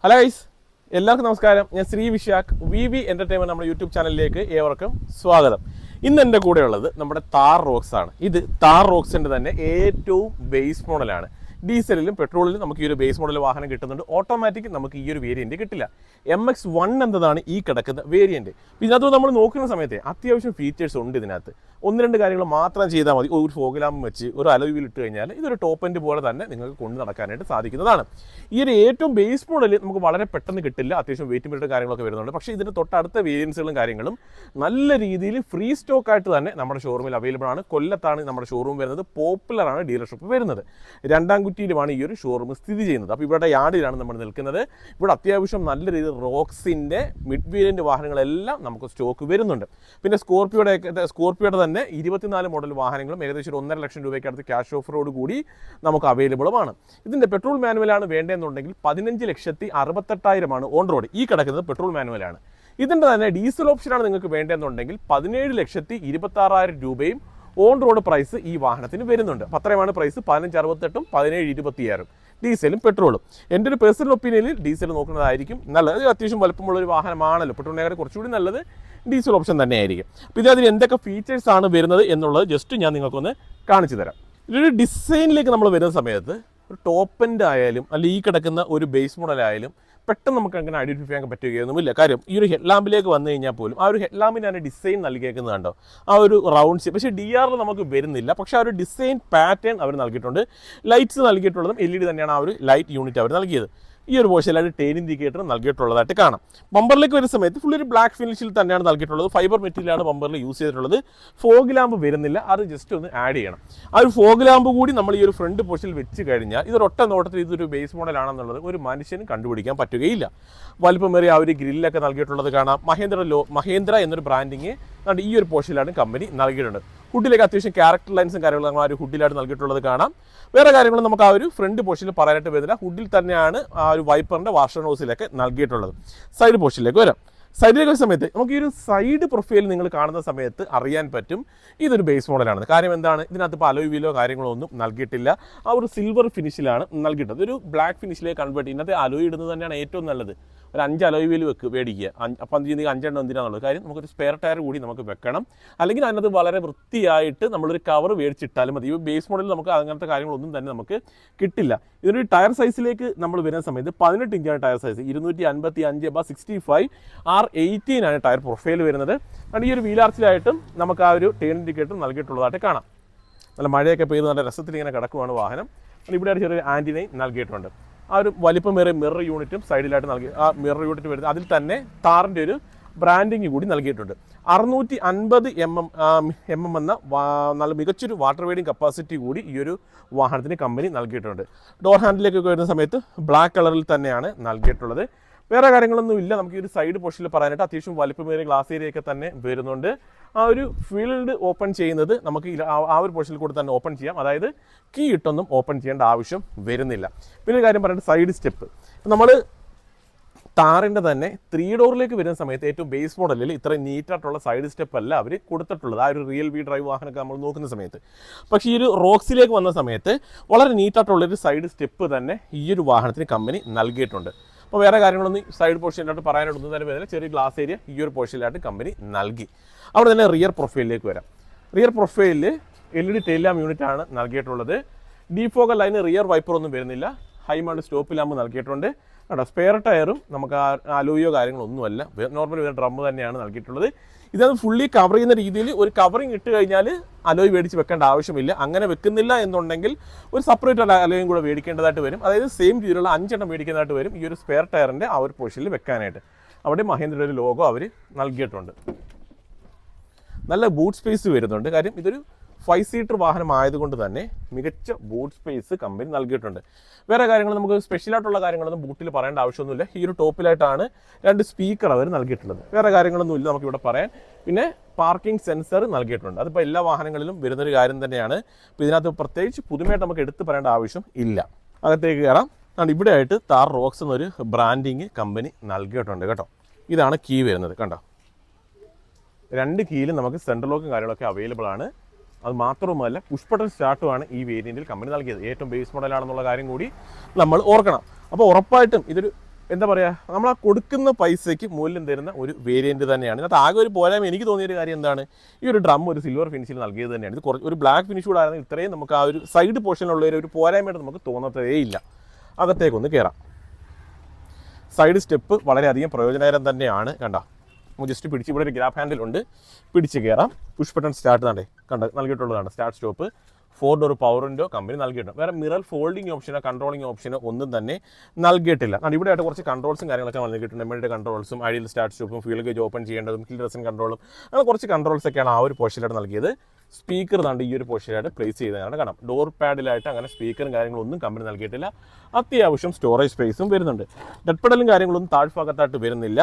Hello guys, എല്ലാവർക്കും നമസ്കാരം. ഞാൻ ശ്രീ വിശാഖ്, വി എൻ്റർടൈൻമെൻറ്റ് നമ്മുടെ യൂട്യൂബ് ചാനലിലേക്ക് ഏവർക്കും സ്വാഗതം. ഇന്ന് എൻ്റെ കൂടെയുള്ളത് നമ്മുടെ താർ റോക്സ് ആണ്. ഇത് താർ റോക്സിൻ്റെ തന്നെ ഏറ്റവും ബേസ് മോഡലാണ്. ഡീസലിലും പെട്രോളിലും നമുക്ക് ഈ ഒരു ബേസ് മോഡൽ വാഹനം കിട്ടുന്നുണ്ട്. ഓട്ടോമാറ്റിക് നമുക്ക് ഈ ഒരു വേരിയൻറ്റ് കിട്ടില്ല. MX-1 എന്നതാണ് ഈ കിടക്കുന്ന വേരിയൻറ്റ്. ഇതിനകത്ത് നമ്മൾ നോക്കുന്ന സമയത്ത് അത്യാവശ്യം ഫീച്ചേഴ്സ് ഉണ്ട്. ഇതിനകത്ത് ഒന്ന് രണ്ട് കാര്യങ്ങൾ മാത്രം ചെയ്താൽ മതി. ഒരു ഫോഗ് ലാമ്പ് വെച്ച് ഒരു അലോയ് വീൽ ഇട്ട് കഴിഞ്ഞാൽ ഇതൊരു ടോപ്പ് എൻഡ് പോലെ തന്നെ നിങ്ങൾക്ക് കൊണ്ടു നടക്കാനായിട്ട് സാധിക്കുന്നതാണ്. ഈ ഒരു ഏറ്റവും ബേസ് മോഡൽ നമുക്ക് വളരെ പെട്ടെന്ന് കിട്ടില്ല. അത്യാവശ്യം വെയിറ്റ് മീറ്റർ കാര്യങ്ങളൊക്കെ വരുന്നുണ്ട്. പക്ഷേ ഇതിന് തൊട്ടടുത്ത വേരിയൻസുകളും കാര്യങ്ങളും നല്ല രീതിയിൽ ഫ്രീ സ്റ്റോക്കായിട്ട് തന്നെ നമ്മുടെ ഷോറൂമിൽ അവൈലബിൾ ആണ്. കൊല്ലത്താണ് നമ്മുടെ ഷോറൂം വരുന്നത്. പോപ്പുലറാണ് ഡീലർഷിപ്പ് വരുന്നത്. രണ്ടാംകുറ്റിയിലുമാണ് ഈ ഒരു ഷോറൂം സ്ഥിതി ചെയ്യുന്നത്. അപ്പോൾ ഇവിടെ യാർഡിലാണ് നമ്മൾ നിൽക്കുന്നത്. ഇവിടെ അത്യാവശ്യം നല്ല രീതിയിൽ റോക്സിൻ്റെ മിഡ് വേരിയൻറ്റ് വാഹനങ്ങളെല്ലാം നമുക്ക് സ്റ്റോക്ക് വരുന്നുണ്ട്. പിന്നെ സ്കോർപ്പിയോയുടെ തന്നെ 24 മോഡൽ വാഹനങ്ങളും ഏകദേശം 1.5 ലക്ഷം രൂപയ്ക്ക് അടുത്ത് ക്യാഷ് ഓഫറോട് കൂടി നമുക്ക് അവൈലബിളുമാണ്. ഇതിൻ്റെ പെട്രോൾ മാനുവലാണ് വേണ്ടതെന്നുണ്ടെങ്കിൽ 15,68,000 ഓൺ റോഡ്. ഈ കിടക്കുന്നത് പെട്രോൾ മാനുവലാണ്. ഇതിൻ്റെ തന്നെ ഡീസൽ ഓപ്ഷനാണ് നിങ്ങൾക്ക് വേണ്ടതെന്നുണ്ടെങ്കിൽ 17,26,000 രൂപയും ഓൺ റോഡ് പ്രൈസ് ഈ വാഹനത്തിന് വരുന്നുണ്ട്. അപ്പോൾ അത്രയുമാണ് പ്രൈസ്. 15,68,000 17,26,000 ഡീസലും പെട്രോളും. എൻ്റെ ഒരു പേഴ്സണൽ ഒപ്പീനിയനിൽ ഡീസൽ നോക്കുന്നതായിരിക്കും നല്ലത്. അത്യാവശ്യം വലുപ്പമുള്ളൊരു വാഹനമാണല്ലോ. പെട്രോളിനേക്കാൾ കുറച്ചുകൂടി നല്ലത് ഡീസൽ ഓപ്ഷൻ തന്നെയായിരിക്കും. അപ്പോൾ ഇതിൽ എന്തൊക്കെ ഫീച്ചേഴ്സ് ആണ് വരുന്നത് എന്നുള്ളത് ജസ്റ്റ് ഞാൻ നിങ്ങൾക്കൊന്ന് കാണിച്ചു തരാം. ഇതൊരു ഡിസൈനിലേക്ക് നമ്മൾ വരുന്ന സമയത്ത് ഒരു ടോപ്പ് എൻഡ് ആയാലും അല്ലെങ്കിൽ ഈ കിടക്കുന്ന ഒരു ബേസ് മോഡലായാലും പെട്ടെന്ന് നമുക്ക് അങ്ങനെ ഐഡൻറ്റിഫൈ ചെയ്യാൻ പറ്റുകയൊന്നുമില്ല. കാര്യം ഈ ഒരു ഹെഡ് ലാമ്പിലേക്ക് വന്നു കഴിഞ്ഞാൽ പോലും ആ ഒരു ഹെഡ് ലാമ്പിന് തന്നെ ഡിസൈൻ നൽകിയേക്കുന്നത് കണ്ടോ, ആ ഒരു റൗണ്ട് ഷേപ്പ്. പക്ഷേ DRL നമുക്ക് വരുന്നില്ല. പക്ഷേ ആ ഒരു ഡിസൈൻ പാറ്റേൺ അവർ നൽകിയിട്ടുണ്ട്. ലൈറ്റ്സ് നൽകിയിട്ടുള്ളതും LED തന്നെയാണ്. ആ ഒരു ലൈറ്റ് യൂണിറ്റ് അവർ നൽകിയത്. ഈ ഒരു പോർഷനിലായിട്ട് ടെയിൽ ഇൻഡിക്കേറ്റർ നൽകിയിട്ടുള്ളതായിട്ട് കാണാം. ബമ്പറിലേക്ക് വരുന്ന സമയത്ത് ഫുൾ ഒരു ബ്ലാക്ക് ഫിനിഷിൽ തന്നെയാണ് നൽകിയിട്ടുള്ളത്. ഫൈബർ മെറ്റീരിയലാണ് ബമ്പറിൽ യൂസ് ചെയ്തിട്ടുള്ളത്. ഫോഗ് ലാമ്പ് വരുന്നില്ല. അത് ജസ്റ്റ് ഒന്ന് ആഡ് ചെയ്യണം. ആ ഒരു ഫോഗ് ലാമ്പ് കൂടി നമ്മൾ ഈ ഒരു ഫ്രണ്ട് പോർഷനിൽ വെച്ച് കഴിഞ്ഞാൽ ഇത് ഒറ്റ നോട്ടത്തിൽ ഇതൊരു ബേസ് മോഡലാണെന്നുള്ളത് ഒരു മനുഷ്യന് കണ്ടുപിടിക്കാൻ പറ്റുകയില്ല. വലിപ്പമേറിയ ആ ഒരു ഗ്രില്ലൊക്കെ നൽകിയിട്ടുള്ളത് കാണാം. മഹേന്ദ്ര എന്നൊരു ബ്രാൻഡിങ് ഈ ഒരു പോർഷനിലാണ് കമ്പനി നൽകിയിട്ടുണ്ട്. ഹുഡിലേക്ക് അത്യാവശ്യം ക്യാരക്ടർ ലൈൻസും കാര്യങ്ങളും ആ ഒരു ഹുഡിലായിട്ട് നൽകിയിട്ടുള്ളത് കാണാം. വേറെ കാര്യങ്ങളും നമുക്ക് ആ ഒരു ഫ്രണ്ട് പോർഷനിൽ പറയാനായിട്ട് വരുന്നില്ല. ഹുഡിൽ തന്നെയാണ് ആ ഒരു വൈപ്പറിൻ്റെ വാഷർ നോസിലൊക്കെ നൽകിയിട്ടുള്ളത്. സൈഡ് പോർഷനിലേക്ക് വരാം. സൈഡിലേക്ക് വരുന്ന സമയത്ത് നമുക്ക് ഈ ഒരു സൈഡ് പ്രൊഫൈൽ നിങ്ങൾ കാണുന്ന സമയത്ത് അറിയാൻ പറ്റും ഇതൊരു ബേസ് മോഡലാണ്. കാര്യം എന്താണ്, ഇതിനകത്ത് ഇപ്പോൾ അലോയ് വീലോ കാര്യങ്ങളോ ഒന്നും നൽകിയിട്ടില്ല. ആ ഒരു സിൽവർ ഫിനിഷിലാണ് നൽകിയിട്ടത്. ഒരു ബ്ലാക്ക് ഫിനിഷിലേക്ക് കൺവേർട്ട്. ഇന്നത്തെ അലോയ് ഇടുന്നത് തന്നെയാണ് ഏറ്റവും നല്ലത്. ഒരു 5 അലോയ് വീല് മേടിക്കുക. അപ്പം 5 എണ്ണം എന്തിനാണെന്നുള്ളത്. കാര്യം നമുക്കൊരു സ്പെയർ ടയർ കൂടി നമുക്ക് വെക്കണം. അല്ലെങ്കിൽ അതിനകത്ത് വളരെ വൃത്തിയായിട്ട് നമ്മളൊരു കവർ മേടിച്ചിട്ടാലും മതി. ഈ ബേസ് മോഡലിൽ നമുക്ക് അങ്ങനത്തെ കാര്യങ്ങളൊന്നും തന്നെ നമുക്ക് കിട്ടില്ല. ഇതൊരു ടയർ സൈസിലേക്ക് നമ്മൾ വരുന്ന സമയത്ത് 18 ഇഞ്ചാണ് ടയർ സൈസ്. 255/65 R18 ആണ് ടയർ പ്രൊഫൈൽ വരുന്നത്. ഈ ഒരു വീലാർച്ചിലായിട്ടും നമുക്ക് ആ ഒരു ടെയിൽ ഇൻഡിക്കേറ്റർ നൽകിയിട്ടുള്ളതായിട്ട് കാണാം. നല്ല മഴയൊക്കെ പെയ്ത് നല്ല രസത്തിൽ ഇങ്ങനെ കിടക്കുവാണ് വാഹനം. ഇവിടെ ചെറിയൊരു ആൻറ്റിനയും നൽകിയിട്ടുണ്ട്. ആ ഒരു വലിപ്പമേറിയ മിറർ യൂണിറ്റും സൈഡിലായിട്ട് നൽകി. ആ മിറർ യൂണിറ്റ് വരുന്നത് അതിൽ തന്നെ താറിൻ്റെ ഒരു ബ്രാൻഡിങ് കൂടി നൽകിയിട്ടുണ്ട്. 650 mm എന്ന നല്ല മികച്ചൊരു വാട്ടർ വെയ്ഡിങ് കപ്പാസിറ്റി കൂടി ഈ ഒരു വാഹനത്തിന് കമ്പനി നൽകിയിട്ടുണ്ട്. ഡോർ ഹാൻഡിലേക്കൊക്കെ വരുന്ന സമയത്ത് ബ്ലാക്ക് കളറിൽ തന്നെയാണ് നൽകിയിട്ടുള്ളത്. വേറെ കാര്യങ്ങളൊന്നും ഇല്ല. നമുക്ക് ഈ ഒരു സൈഡ് പോർഷനിൽ പറയാനായിട്ട് അത്യാവശ്യം വലിപ്പമേറിയ ഗ്ലാസ് ഏരിയയൊക്കെ തന്നെ വരുന്നുണ്ട്. ആ ഒരു ഫീൽഡ് ഓപ്പൺ ചെയ്യുന്നത് നമുക്ക് ആ ഒരു പോർഷനിൽ കൂടി തന്നെ ഓപ്പൺ ചെയ്യാം. അതായത് കീ ഇട്ടൊന്നും ഓപ്പൺ ചെയ്യേണ്ട ആവശ്യം വരുന്നില്ല. പിന്നെ ഒരു കാര്യം പറയുന്നത് സൈഡ് സ്റ്റെപ്പ്. നമ്മൾ താറിൻ്റെ തന്നെ 3 ഡോറിലേക്ക് വരുന്ന സമയത്ത് ഏറ്റവും ബേസ് മോഡലിൽ ഇത്ര നീറ്റായിട്ടുള്ള സൈഡ് സ്റ്റെപ്പ് അല്ല അവർ കൊടുത്തിട്ടുള്ളത്. ആ ഒരു റിയൽ വി ഡ്രൈവ് വാഹനമൊക്കെ നമ്മൾ നോക്കുന്ന സമയത്ത്. പക്ഷേ ഈ ഒരു റോക്സിലേക്ക് വന്ന സമയത്ത് വളരെ നീറ്റായിട്ടുള്ളൊരു സൈഡ് സ്റ്റെപ്പ് തന്നെ ഈ ഒരു വാഹനത്തിന് കമ്പനി നൽകിയിട്ടുണ്ട്. അപ്പോൾ വേറെ കാര്യങ്ങളൊന്നും സൈഡ് പോർഷനിലായിട്ട് പറയാനായിട്ടൊന്നും തന്നെ വരുന്നില്ല. ചെറിയ ഗ്ലാസ് ഏരിയ ഈ ഒരു പോർഷനിലായിട്ട് കമ്പനി നൽകി. അവിടെ തന്നെ റിയർ പ്രൊഫൈലിലേക്ക് വരാം. റിയർ പ്രൊഫൈലിൽ LED ടെയിൽ ലാമ്പ് യൂണിറ്റ് ആണ് നൽകിയിട്ടുള്ളത്. ഡീഫോഗർ ലൈന് റിയർ വൈപ്പർ ഒന്നും വരുന്നില്ല. ഹൈ മൗണ്ട് സ്റ്റോപ്പ് ലാമ്പ് നൽകിയിട്ടുണ്ട്. കേട്ടോ, സ്പെയർ ടയറും നമുക്ക് അലോയോ കാര്യങ്ങളൊന്നുമല്ല. നോർമൽ ഒരു ഡ്രം തന്നെയാണ് നൽകിയിട്ടുള്ളത്. ഇതത് ഫുള്ളി കവർ ചെയ്യുന്ന രീതിയിൽ ഒരു കവറിങ് ഇട്ട് കഴിഞ്ഞാൽ അലോയ് മേടിച്ച് വെക്കേണ്ട ആവശ്യമില്ല. അങ്ങനെ വെക്കുന്നില്ല എന്നുണ്ടെങ്കിൽ ഒരു സെപ്പറേറ്റ് അലോയും കൂടെ മേടിക്കേണ്ടതായിട്ട് വരും. അതായത് സെയിം രീതിയിലുള്ള 5 എണ്ണം മേടിക്കേണ്ടതായിട്ട് വരും ഈ ഒരു സ്പെയർ ടയറിൻ്റെ ആ ഒരു പോർഷനിൽ വെക്കാനായിട്ട്. അവിടെ മഹേന്ദ്രയുടെ ഒരു ലോഗോ അവർ നൽകിയിട്ടുണ്ട്. നല്ല ബൂട്ട് സ്പേസ് വരുന്നുണ്ട്. കാര്യം ഇതൊരു 5 സീറ്റർ വാഹനമായതുകൊണ്ട് തന്നെ മികച്ച ബൂട്ട് സ്പേസ് കമ്പനി നൽകിയിട്ടുണ്ട്. വേറെ കാര്യങ്ങൾ നമുക്ക് സ്പെഷ്യലായിട്ടുള്ള കാര്യങ്ങളൊന്നും ബൂട്ടിൽ പറയേണ്ട ആവശ്യമൊന്നുമില്ല. ഈ ഒരു ടോപ്പിലായിട്ടാണ് 2 സ്പീക്കർ അവർ നൽകിയിട്ടുള്ളത്. വേറെ കാര്യങ്ങളൊന്നും ഇല്ല നമുക്കിവിടെ പറയാൻ. പിന്നെ പാർക്കിംഗ് സെൻസർ നൽകിയിട്ടുണ്ട്. അതിപ്പോൾ എല്ലാ വാഹനങ്ങളിലും വരുന്നൊരു കാര്യം തന്നെയാണ്. അപ്പോൾ ഇതിനകത്ത് പ്രത്യേകിച്ച് പുതുമയായിട്ട് നമുക്ക് എടുത്ത് പറയേണ്ട ആവശ്യം ഇല്ല. അകത്തേക്ക് കയറാം. ഇവിടെ ആയിട്ട് താർ റോക്സ് എന്നൊരു ബ്രാൻഡിങ് കമ്പനി നൽകിയിട്ടുണ്ട്. കേട്ടോ, ഇതാണ് കീ വരുന്നത്. കണ്ടോ, 2 കീയിലും നമുക്ക് സെൻട്രൽ ലോക്കും കാര്യങ്ങളൊക്കെ അവൈലബിൾ ആണ്. അത് മാത്രവുമല്ല പുഷ് ബട്ടൺ സ്റ്റാർട്ടുമാണ് ഈ വേരിയൻറ്റിൽ കമ്പനി നൽകിയത്. ഏറ്റവും ബേസ് മോഡലാണെന്നുള്ള കാര്യം കൂടി നമ്മൾ ഓർക്കണം. അപ്പോൾ ഉറപ്പായിട്ടും ഇതൊരു എന്താ പറയുക, നമ്മൾ ആ കൊടുക്കുന്ന പൈസയ്ക്ക് മൂല്യം തരുന്ന ഒരു വേരിയൻറ്റ് തന്നെയാണ്. ഇതിനകത്ത് ആകെ ഒരു പോരായ്മ എനിക്ക് തോന്നിയൊരു കാര്യം എന്താണ്, ഈ ഒരു ഡ്രം ഒരു സിൽവർ ഫിനിഷിൽ നൽകിയത് തന്നെയാണ്. ഇത് കുറച്ച് ഒരു ബ്ലാക്ക് ഫിനിഷ് കൂടെ ആയിരുന്നെങ്കിൽ ഇത്രയും നമുക്ക് ആ ഒരു സൈഡ് പോർഷനിലുള്ള ഒരു പോരായ്മയായിട്ട് നമുക്ക് തോന്നത്തേ ഇല്ല. അകത്തേക്കൊന്ന് കയറാം. സൈഡ് സ്റ്റെപ്പ് വളരെയധികം പ്രയോജനകരം തന്നെയാണ്. കണ്ടോ, നമുക്ക് ജസ്റ്റ് പിടിച്ച് ഇവിടെ ഒരു ഗ്രാബ് ഹാൻഡിൽ ഉണ്ട്, പിടിച്ച് കയറാം. പുഷ് ബട്ടൺ സ്റ്റാർട്ട് തന്നെ നൽകിയിട്ടുള്ളതാണ്. Start stop 4 door power window company നൽകിയിട്ടുണ്ട്. വേറെ മിറർ ഫോൾഡിംഗ് ഓപ്ഷനോ കൺട്രോളിംഗ് ഓപ്ഷനോ ഒന്നും തന്നെ നൽകിയിട്ടില്ല. ഇവിടെ ആയിട്ട് കുറച്ച് കൺട്രോൾസും കാര്യങ്ങളൊക്കെ നൽകിയിട്ടുണ്ട്. എമ്മയുടെ കൺട്രോൾസും ഐഡിയൽ സ്റ്റാർട്ട് സ്റ്റോപ്പും ഫ്യൂൽ ഗേജ് ഓപ്പൺ ചെയ്യേണ്ടതും ഹിൽ റെസിൻ കൺട്രോളും അങ്ങനെ കുറച്ച് കൺട്രോൾസൊക്കെയാണ് ആ ഒരു പോർഷനിലായിട്ട് നൽകിയത്. സ്പീക്കർ ഈ ഒരു പോർഷനിലായിട്ട് പ്ലേസ് ചെയ്തതാണ്. കാണാം, ഡോർ പാഡിലായിട്ട് അങ്ങനെ സ്പീക്കറും കാര്യങ്ങളൊന്നും കമ്പനി നൽകിയിട്ടില്ല. അത്യാവശ്യം സ്റ്റോറേജ് സ്പേസും വരുന്നുണ്ട്. ഡെഡ് പെഡലും കാര്യങ്ങളൊന്നും താഴ്ഭാഗത്തായിട്ട് വരുന്നില്ല.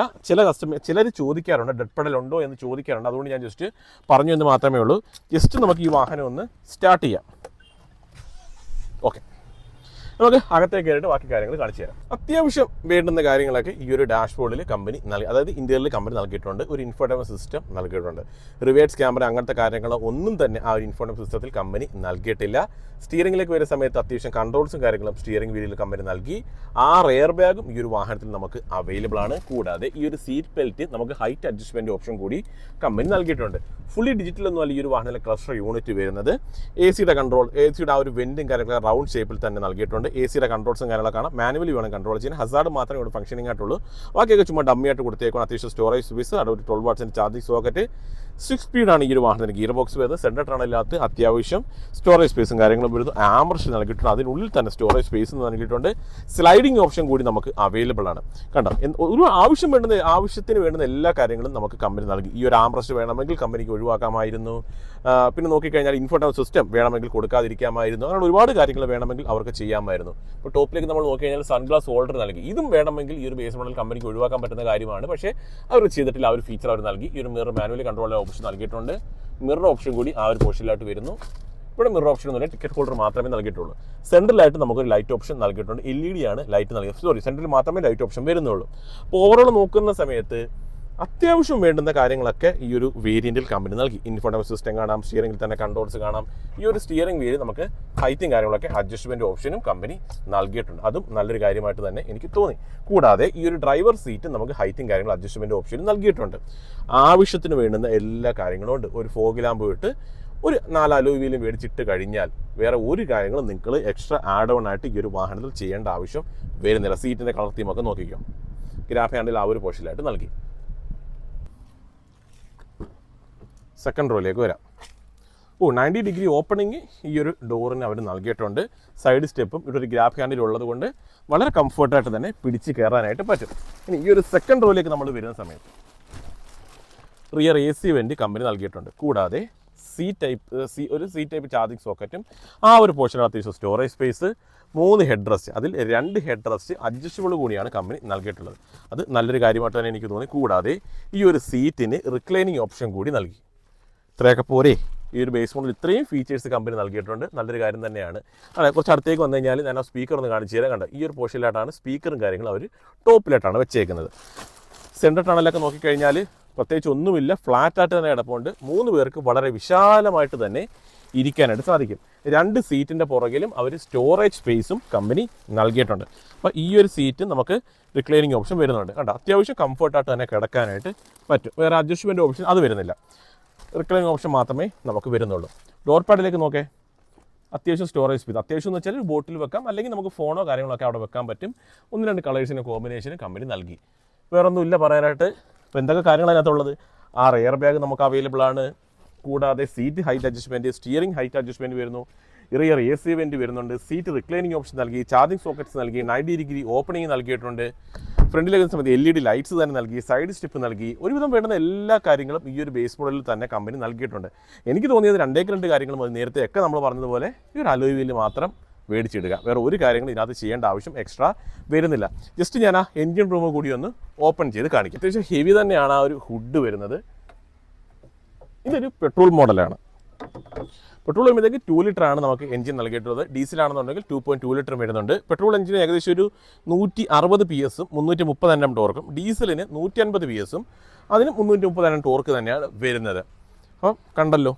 ചിലർ ചോദിക്കാറുണ്ട് ഡെഡ് പെഡൽ ഉണ്ടോ എന്ന് ചോദിക്കാറുണ്ട്. അതുകൊണ്ട് ഞാൻ ജസ്റ്റ് പറഞ്ഞു എന്ന് മാത്രമേ ഉള്ളൂ. ജസ്റ്റ് നമുക്ക് ഈ വാഹനം ഒന്ന് സ്റ്റാർട്ട് ചെയ്യാം. ഓക്കെ, നമുക്ക് അകത്തേക്ക് കയറിയിട്ട് ബാക്കി കാര്യങ്ങൾ കാണിച്ചു തരാം. അത്യാവശ്യം വേണ്ടുന്ന കാര്യങ്ങളൊക്കെ ഈ ഒരു ഡാഷ്ബോർഡിൽ കമ്പനി അതായത് ഇന്ത്യയിൽ കമ്പനി നൽകിയിട്ടുണ്ട്. ഒരു ഇൻഫോർട്ടൈൻമെന്റ് സിസ്റ്റം നൽകിയിട്ടുണ്ട്. റിവേഴ്സ് ക്യാമറ അങ്ങനത്തെ കാര്യങ്ങളോ ഒന്നും തന്നെ ആ ഒരു ഇൻഫോർട്ടൈൻമെന്റ് സിസ്റ്റത്തിൽ കമ്പനി നൽകിയിട്ടില്ല. സ്റ്റിയറിംഗിലേക്ക് വരുന്ന സമയത്ത് അത്യാവശ്യം കൺട്രോൾസും കാര്യങ്ങളും സ്റ്റിയറിംഗ് വീലിൽ കമ്പനി നൽകി. 6 എയർ ബാഗും ഈ ഒരു വാഹനത്തിൽ നമുക്ക് അവൈലബിൾ ആണ്. കൂടാതെ ഈ ഒരു സീറ്റ് ബെൽറ്റ് നമുക്ക് ഹൈറ്റ് അഡ്ജസ്റ്റ്മെന്റ് ഓപ്ഷൻ കൂടി കമ്പനി നൽകിയിട്ടുണ്ട്. ഫുള്ളി ഡിജിറ്റൽ ഒന്നുമല്ല ഈ ഒരു വാഹനത്തിലെ ക്ലസ്റ്റർ യൂണിറ്റ് വരുന്നത്. AC-യുടെ കൺട്രോൾ, AC-യുടെ ആ ഒരു വെന്റും കാര്യങ്ങളൊക്കെ റൗണ്ട് ഷേപ്പിൽ തന്നെ നൽകിയിട്ടുണ്ട്. AC-യുടെ കൺട്രോൾസും കാര്യങ്ങളൊക്കെ കാണാം. മാനുവലി വേണം കൺട്രോൾ ചെയ്യാൻ. ഹസാർഡ് മാത്രമേ ഇവിടെ ഫംഗ്ഷനിങ് ആയിട്ടുള്ളൂ. ബാക്കിയൊക്കെ ചുമ്മാ ഡമ്മിയായിട്ട് കൊടുത്തേക്കണം. അത്യാവശ്യം സ്റ്റോറേജ് സ്പേസ്, അവിടെ ഒരു 12 വാട്ട്സിൻ്റെ ചാർജിങ് സോക്കറ്റ്. 6 സ്പീഡാണ് ഈ ഒരു വാഹനത്തിന് ഗിയർ ബോക്സ് വരുന്നത്. സെൻട്രൽ ടണലിനകത്ത് അത്യാവശ്യം സ്റ്റോറേജ് സ്പേസും കാര്യങ്ങളും വരുന്നു. ആംബ്രഷ് നൽകിയിട്ടുണ്ട്. അതിനുള്ളിൽ തന്നെ സ്റ്റോറേജ് സ്പേസ് നൽകിയിട്ടുണ്ട്. സ്ലൈഡിംഗ് ഓപ്ഷൻ കൂടി നമുക്ക് അവൈലബിൾ ആണ്. കണ്ടോ, ഒരു ആവശ്യത്തിന് വേണ്ടുന്ന എല്ലാ കാര്യങ്ങളും നമുക്ക് കമ്പനി നൽകി. ഈ ഒരു ആംബ്രഷ് വേണമെങ്കിൽ കമ്പനിക്ക് ഒഴിവാക്കാമായിരുന്നു. പിന്നെ നോക്കിക്കഴിഞ്ഞാൽ ഇൻഫോർട്ടൈൻമെന്റ് സിസ്റ്റം വേണമെങ്കിൽ കൊടുക്കാതിരിക്കാമായിരുന്നു. അങ്ങനെ ഒരുപാട് കാര്യങ്ങൾ വേണമെങ്കിൽ അവർക്ക് ചെയ്യാമായിരുന്നു. ഇപ്പോൾ ടോപ്പിലേക്ക് നമ്മൾ നോക്കിക്കഴിഞ്ഞാൽ സൺഗ്ലാസ് ഹോൾഡർ നൽകി. ഇതും വേണമെങ്കിൽ ഈ ഒരു ബേസ് മോഡൽ കമ്പനിക്ക് ഒഴിവാക്കാൻ പറ്റുന്ന കാര്യമാണ്. പക്ഷേ അവർ ചെയ്തിട്ടില്ല. ആ ഒരു ഫീച്ചർ അവർ നൽകി. ഈ ഒരു മിറർ മാനുവലി കൺട്രോൾ ഓപ്ഷൻ നൽകിയിട്ടുണ്ട്. മിറർ ഓപ്ഷൻ കൂടി ആ ഒരു പോർഷനിലായിട്ട് വരുന്നു. ഇവിടെ മിറർ ഓപ്ഷൻ എന്ന് പറഞ്ഞാൽ ടിക്കറ്റ് ഹോൾഡർ മാത്രമേ നൽകിയിട്ടുള്ളൂ. സെൻട്രലായിട്ട് നമുക്കൊരു ലൈറ്റ് ഓപ്ഷൻ നൽകിയിട്ടുണ്ട്. LED ആണ് ലൈറ്റ് നൽകിയത്. സെൻട്രൽ മാത്രമേ ലൈറ്റ് ഓപ്ഷൻ വരുന്നുള്ളൂ. അപ്പോൾ ഓവറോൾ നോക്കുന്ന സമയത്ത് അത്യാവശ്യം വേണ്ടുന്ന കാര്യങ്ങളൊക്കെ ഈ ഒരു വേരിയന്റിൽ കമ്പനി നൽകി. ഇൻഫോർട്ടൈൻമെന്റ് സിസ്റ്റം കാണാം, സ്റ്റിയറിംഗിൽ തന്നെ കൺട്രോൾസ് കാണാം. ഈ ഒരു സ്റ്റിയറിംഗ് വീല് നമുക്ക് ഹൈറ്റും കാര്യങ്ങളൊക്കെ അഡ്ജസ്റ്റ്മെന്റ് ഓപ്ഷനും കമ്പനി നൽകിയിട്ടുണ്ട്. അതും നല്ലൊരു കാര്യമായിട്ട് തന്നെ എനിക്ക് തോന്നി. കൂടാതെ ഈ ഒരു ഡ്രൈവർ സീറ്റ് നമുക്ക് ഹൈറ്റും കാര്യങ്ങളും അഡ്ജസ്റ്റ്മെന്റ് ഓപ്ഷനും നൽകിയിട്ടുണ്ട്. ആവശ്യത്തിന് വേണ്ടുന്ന എല്ലാ കാര്യങ്ങളും ഉണ്ട്. ഒരു ഫോഗ് ലാമ്പ് ഇട്ട് ഒരു 4 അലോയ് വീലും മേടിച്ചിട്ട് കഴിഞ്ഞാൽ വേറെ ഒരു കാര്യങ്ങളും നിങ്ങൾ എക്സ്ട്രാ ആഡ് ഓൺ ആയിട്ട് ഈ ഒരു വാഹനത്തിൽ ചെയ്യേണ്ട ആവശ്യം വരുന്നില്ല. സീറ്റിന്റെ കളർ തീമൊക്കെ നോക്കിക്കോ. ഗ്രാഫ് ഹാൻഡിൽ ആ ഒരു പോർഷനിലായിട്ട് നൽകി. സെക്കൻഡ് റോയിലേക്ക് വരാം. 90 ഡിഗ്രി ഓപ്പണിങ് ഈ ഒരു ഡോറിന് അവർ നൽകിയിട്ടുണ്ട്. സൈഡ് സ്റ്റെപ്പും ഇവിടെ ഒരു ഗ്രാബ് ഹാൻഡിൽ ഉള്ളത് കൊണ്ട് വളരെ കംഫർട്ടായിട്ട് തന്നെ പിടിച്ച് കയറാനായിട്ട് പറ്റും. ഇനി ഈ ഒരു സെക്കൻഡ് റോയിലേക്ക് നമ്മൾ വരുന്ന സമയത്ത് റിയർ AC വെന്റ് കമ്പനി നൽകിയിട്ടുണ്ട്. കൂടാതെ ഒരു സി ടൈപ്പ് ചാർജിങ് സോക്കറ്റും ആ ഒരു പോർഷൻ അത്യാവശ്യം സ്റ്റോറേജ് സ്പേസ്, 3 ഹെഡ് റെസ്റ്റ്, അതിൽ 2 ഹെഡ് റെസ്റ്റ് അഡ്ജസ്റ്റബിൾ കൂടിയാണ് കമ്പനി നൽകിയിട്ടുള്ളത്. അത് നല്ലൊരു കാര്യമായിട്ട് തന്നെ എനിക്ക് തോന്നി. കൂടാതെ ഈ ഒരു സീറ്റിന് റിക്ലൈനിങ് ഓപ്ഷൻ കൂടി നൽകി. ഇത്രയൊക്കെ പോരെ, ഈ ഒരു ബേസ് മോഡൽ ഇത്രയും ഫീച്ചേഴ്സ് കമ്പനി നൽകിയിട്ടുണ്ട്. നല്ലൊരു കാര്യം തന്നെയാണ്. അതെ, കുറച്ച് അടുത്തേക്ക് വന്നു കഴിഞ്ഞാൽ ഞാൻ ആ സ്പീക്കർ ഒന്ന് കാണിച്ചു തരാം. കണ്ടോ, ഈ ഒരു പോർഷനിലായിട്ടാണ് സ്പീക്കറും കാര്യങ്ങളും അവർ ടോപ്പിലായിട്ടാണ് വെച്ചേക്കുന്നത്. സെൻട്രൽ ടണലൊക്കെ നോക്കിക്കഴിഞ്ഞാൽ പ്രത്യേകിച്ച് ഒന്നുമില്ല, ഫ്ലാറ്റായിട്ട് തന്നെ കിടപ്പുണ്ട്. 3 പേർക്ക് വളരെ വിശാലമായിട്ട് തന്നെ ഇരിക്കാനായിട്ട് സാധിക്കും. 2 സീറ്റിൻ്റെ പുറകിലും അവർ സ്റ്റോറേജ് സ്പേസും കമ്പനി നൽകിയിട്ടുണ്ട്. അപ്പോൾ ഈ ഒരു സീറ്റ് നമുക്ക് റിക്ലൈനിങ് ഓപ്ഷൻ വരുന്നുണ്ട്. കണ്ടോ, അത്യാവശ്യം കംഫർട്ടായിട്ട് തന്നെ കിടക്കാനായിട്ട് പറ്റും. വേറെ അഡ്ജസ്റ്റ്മെൻറ്റ് ഓപ്ഷൻ അത് വരുന്നില്ല. റിക്ലൈനിങ് ഓപ്ഷൻ മാത്രമേ നമുക്ക് വരുന്നുള്ളൂ. ഡോർ പാഡിലേക്ക് നോക്കേ, അത്യാവശ്യം സ്റ്റോറേജ് സ്പേസ്. അത്യാവശ്യം എന്ന് വെച്ചാൽ ഒരു ബോട്ടിൽ വെക്കാം, അല്ലെങ്കിൽ നമുക്ക് ഫോണോ കാര്യങ്ങളൊക്കെ അവിടെ വെക്കാൻ പറ്റും. 1-2 കളേഴ്സിൻ്റെ കോമ്പിനേഷന് കമ്പനി നൽകി. വേറൊന്നുമില്ല പറയാനായിട്ട്. ഇപ്പോൾ എന്തൊക്കെ കാര്യങ്ങൾ അതിനകത്തുള്ളത്? 6 എയർ ബാഗ് നമുക്ക് അവൈലബിൾ ആണ്. കൂടാതെ seat height adjustment, steering height adjustment വരുന്നു. റിയർ AC വെന്റ് വരുന്നുണ്ട്. സീറ്റ് റിക്ലൈനിങ് ഓപ്ഷൻ നൽകി. ചാർജിങ് സോക്കറ്റ്സ് നൽകി. 90 ഡിഗ്രി ഓപ്പണിംഗ് നൽകിയിട്ടുണ്ട്. ഫ്രണ്ടിലേക്ക് സമയത്ത് LED ലൈറ്റ്സ് തന്നെ നൽകി. സൈഡ് സ്റ്റെപ്പ് നൽകി. ഒരുവിധം വേണ്ടുന്ന എല്ലാ കാര്യങ്ങളും ഈ ഒരു ബേസ് മോഡലിൽ തന്നെ കമ്പനി നൽകിയിട്ടുണ്ട്. എനിക്ക് തോന്നിയത് 2 കാര്യങ്ങൾ മതി. നേരത്തെ ഒക്കെ നമ്മൾ പറഞ്ഞതുപോലെ ഈ ഒരു അലോയ് വീല് മാത്രം മേടിച്ചിടുക. വേറെ ഒരു കാര്യങ്ങളും ഇതിനകത്ത് ചെയ്യേണ്ട ആവശ്യം എക്സ്ട്രാ വരുന്നില്ല. ജസ്റ്റ് ഞാൻ ആ എൻജിൻ റൂം കൂടി ഒന്ന് ഓപ്പൺ ചെയ്ത് കാണിക്കാം. അത്യാവശ്യം ഹെവി തന്നെയാണ് ആ ഒരു ഹുഡ് വരുന്നത്. ഇതൊരു പെട്രോൾ മോഡലാണ്. പെട്രോൾ വരുമ്പോഴത്തേക്ക് 2 ലിറ്റർ ആണ് നമുക്ക് എഞ്ചിൻ നൽകിയിട്ടുള്ളത്. ഡീസലാണെന്നുണ്ടെങ്കിൽ 2.2 ലിറ്റർ വരുന്നുണ്ട്. പെട്രോൾ എഞ്ചിന് ഏകദേശം ഒരു 160 PS 330 Nm ടോർക്കും. ഡീസലിന് 150 PS അതിന് 330 Nm ടോർക്ക് തന്നെയാണ് വരുന്നത്. അപ്പം കണ്ടല്ലോ,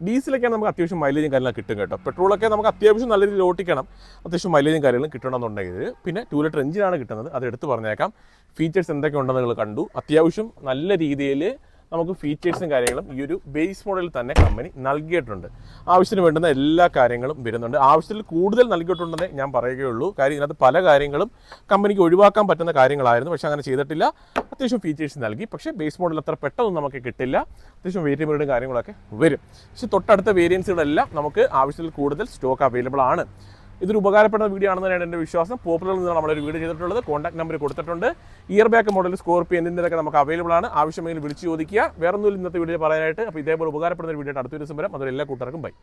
ഡീസലൊക്കെയാണ് നമുക്ക് അത്യാവശ്യം മൈലേജും കാര്യങ്ങളും കിട്ടും കേട്ടോ. പെട്രോളൊക്കെ നമുക്ക് അത്യാവശ്യം നല്ല രീതിയിൽ ഓട്ടിക്കണം, അത്യാവശ്യം മൈലേജും കാര്യങ്ങളും കിട്ടണമെന്നുണ്ടെങ്കിൽ പിന്നെ 2 ലിറ്റർ എഞ്ചിനാണ് കിട്ടുന്നത്. അത് എടുത്ത് പറഞ്ഞേക്കാം. ഫീച്ചേഴ്സ് എന്തൊക്കെ ഉണ്ടെന്ന് നിങ്ങൾ കണ്ടു. അത്യാവശ്യം നല്ല രീതിയിൽ നമുക്ക് ഫീച്ചേഴ്സും കാര്യങ്ങളും ഈ ഒരു ബേസ് മോഡലിൽ തന്നെ കമ്പനി നൽകിയിട്ടുണ്ട്. ആവശ്യത്തിന് വേണ്ടുന്ന എല്ലാ കാര്യങ്ങളും വരുന്നുണ്ട്. ആവശ്യത്തിൽ കൂടുതൽ നൽകിയിട്ടുണ്ടെന്നേ ഞാൻ പറയുകയുള്ളൂ. കാര്യം ഇതിനകത്ത് പല കാര്യങ്ങളും കമ്പനിക്ക് ഒഴിവാക്കാൻ പറ്റുന്ന കാര്യങ്ങളായിരുന്നു, പക്ഷേ അങ്ങനെ ചെയ്തിട്ടില്ല. അത്യാവശ്യം ഫീച്ചേഴ്സ് നൽകി, പക്ഷേ ബേസ് മോഡൽ അത്ര പെട്ടെന്ന് നമുക്ക് കിട്ടില്ല. അത്യാവശ്യം വേരിയബിളുടെ കാര്യങ്ങളൊക്കെ വരും. പക്ഷേ തൊട്ടടുത്ത വേരിയൻസുകളെല്ലാം നമുക്ക് ആവശ്യത്തിൽ കൂടുതൽ സ്റ്റോക്ക് അവൈലബിൾ ആണ്. ഇതൊരു ഉപകാരപ്പെടുന്ന വീഡിയോ ആണെന്ന് തന്നെയാണ് എൻ്റെ വിശ്വാസം. പോപ്പുലറിൽ നിന്ന് നമ്മളൊരു വീഡിയോ ചെയ്തിട്ടുള്ളത്. കോൺടാക്ട് നമ്പർ കൊടുത്തിട്ടുണ്ട്. ഇയർ ബാക്ക് മോഡൽ സ്കോർപ്പിയോ എന്നിവയൊക്കെ നമുക്ക് അവൈലബിൾ ആണ്. ആവശ്യമെങ്കിൽ വിളിച്ച് ചോദിക്കുക. വേറൊന്നും ഇന്നത്തെ വീഡിയോ പറയാനായിട്ട്. അപ്പോൾ ഇതേപോലെ ഉപകാരപ്പെടുന്ന ഒരു വീഡിയോ അടുത്ത ദിവസം വരാം. അതൊരു എല്ലാ കൂട്ടുകാർക്കും ബൈ.